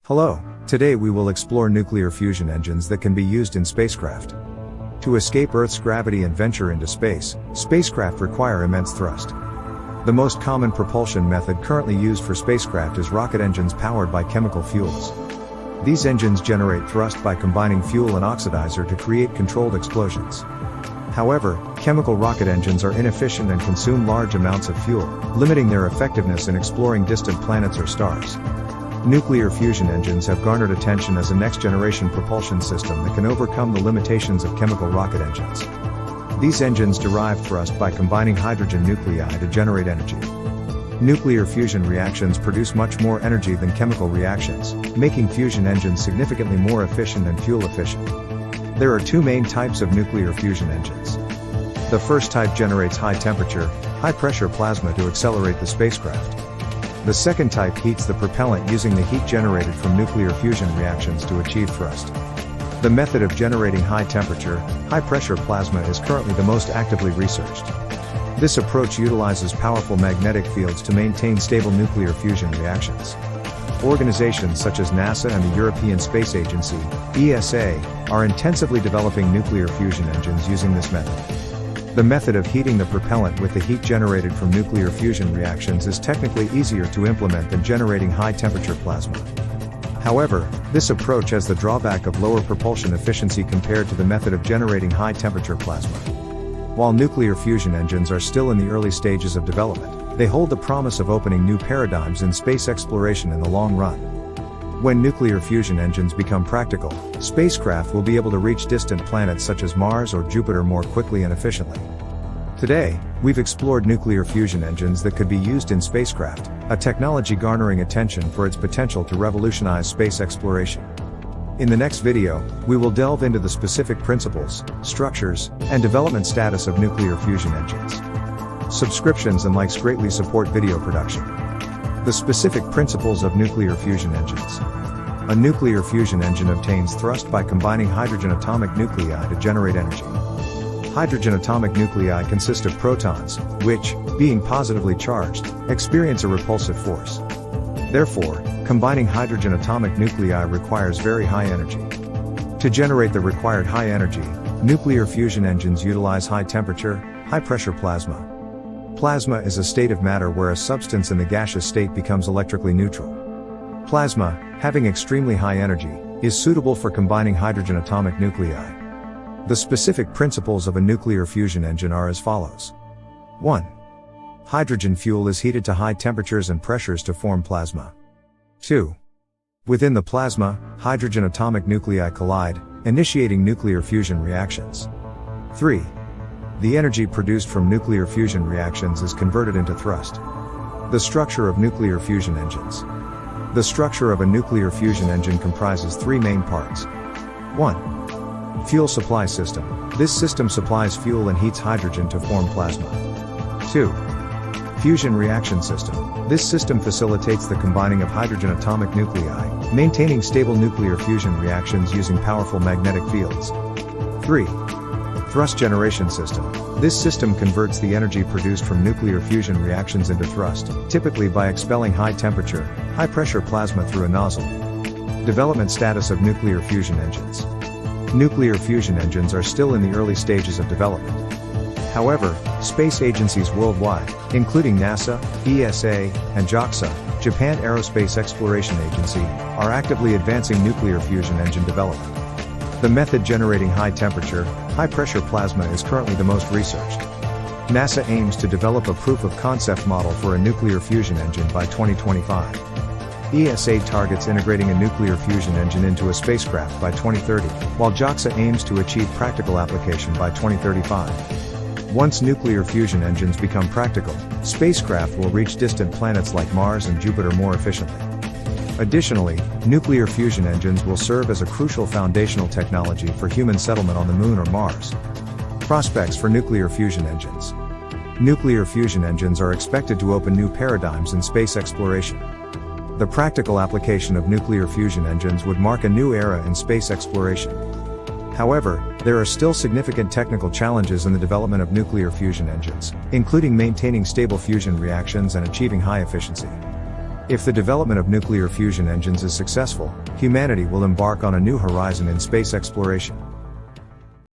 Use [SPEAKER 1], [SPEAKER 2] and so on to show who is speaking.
[SPEAKER 1] Hello, today we will explore nuclear fusion engines that can be used in spacecraft. To escape Earth's gravity and venture into space, spacecraft require immense thrust. The most common propulsion method currently used for spacecraft is rocket engines powered by chemical fuels. These engines generate thrust by combining fuel and oxidizer to create controlled explosions. However, chemical rocket engines are inefficient and consume large amounts of fuel, limiting their effectiveness in exploring distant planets or stars. Nuclear fusion engines have garnered attention as a next-generation propulsion system that can overcome the limitations of chemical rocket engines. These engines derive thrust by combining hydrogen nuclei to generate energy. Nuclear fusion reactions produce much more energy than chemical reactions, making fusion engines significantly more efficient and fuel efficient. There are two main types of nuclear fusion engines. The first type generates high-temperature, high-pressure plasma to accelerate the spacecraft. The second type heats the propellant using the heat generated from nuclear fusion reactions to achieve thrust. The method of generating high-temperature, high-pressure plasma is currently the most actively researched. This approach utilizes powerful magnetic fields to maintain stable nuclear fusion reactions. Organizations such as NASA and the European Space Agency, ESA, are intensively developing nuclear fusion engines using this method. The method of heating the propellant with the heat generated from nuclear fusion reactions is technically easier to implement than generating high-temperature plasma. However, this approach has the drawback of lower propulsion efficiency compared to the method of generating high-temperature plasma. While nuclear fusion engines are still in the early stages of development, they hold the promise of opening new paradigms in space exploration in the long run. When nuclear fusion engines become practical, spacecraft will be able to reach distant planets such as Mars or Jupiter more quickly and efficiently. Today, we've explored nuclear fusion engines that could be used in spacecraft, a technology garnering attention for its potential to revolutionize space exploration. In the next video, we will delve into the specific principles, structures, and development status of nuclear fusion engines. Subscriptions and likes greatly support video production. The specific principles of nuclear fusion engines. A nuclear fusion engine obtains thrust by combining hydrogen atomic nuclei to generate energy. Hydrogen atomic nuclei consist of protons, which, being positively charged, experience a repulsive force. Therefore, combining hydrogen atomic nuclei requires very high energy. To generate the required high energy, nuclear fusion engines utilize high temperature, high pressure plasma. Plasma is a state of matter where a substance in the gaseous state becomes electrically neutral. Plasma, having extremely high energy, is suitable for combining hydrogen atomic nuclei. The specific principles of a nuclear fusion engine are as follows. 1. Hydrogen fuel is heated to high temperatures and pressures to form plasma. 2. Within the plasma, hydrogen atomic nuclei collide, initiating nuclear fusion reactions. 3. The energy produced from nuclear fusion reactions is converted into thrust. The structure of nuclear fusion engines. The structure of a nuclear fusion engine comprises three main parts. 1. Fuel supply system. This system supplies fuel and heats hydrogen to form plasma. 2. Fusion reaction system. This system facilitates the combining of hydrogen atomic nuclei, maintaining stable nuclear fusion reactions using powerful magnetic fields. 3. Thrust generation system. This system converts the energy produced from nuclear fusion reactions into thrust, typically by expelling high temperature, high pressure plasma through a nozzle. Development status of nuclear fusion engines. Nuclear fusion engines are still in the early stages of development. However, space agencies worldwide, including NASA, ESA, and JAXA, Japan Aerospace Exploration Agency, are actively advancing nuclear fusion engine development. The method generating high temperature, high pressure plasma is currently the most researched. NASA aims to develop a proof of concept model for a nuclear fusion engine by 2025. ESA targets integrating a nuclear fusion engine into a spacecraft by 2030, while JAXA aims to achieve practical application by 2035. Once nuclear fusion engines become practical, spacecraft will reach distant planets like Mars and Jupiter more efficiently. Additionally, nuclear fusion engines will serve as a crucial foundational technology for human settlement on the Moon or Mars. Prospects for nuclear fusion engines. Nuclear fusion engines are expected to open new paradigms in space exploration. The practical application of nuclear fusion engines would mark a new era in space exploration. However, there are still significant technical challenges in the development of nuclear fusion engines, including maintaining stable fusion reactions and achieving high efficiency. If the development of nuclear fusion engines is successful, humanity will embark on a new horizon in space exploration.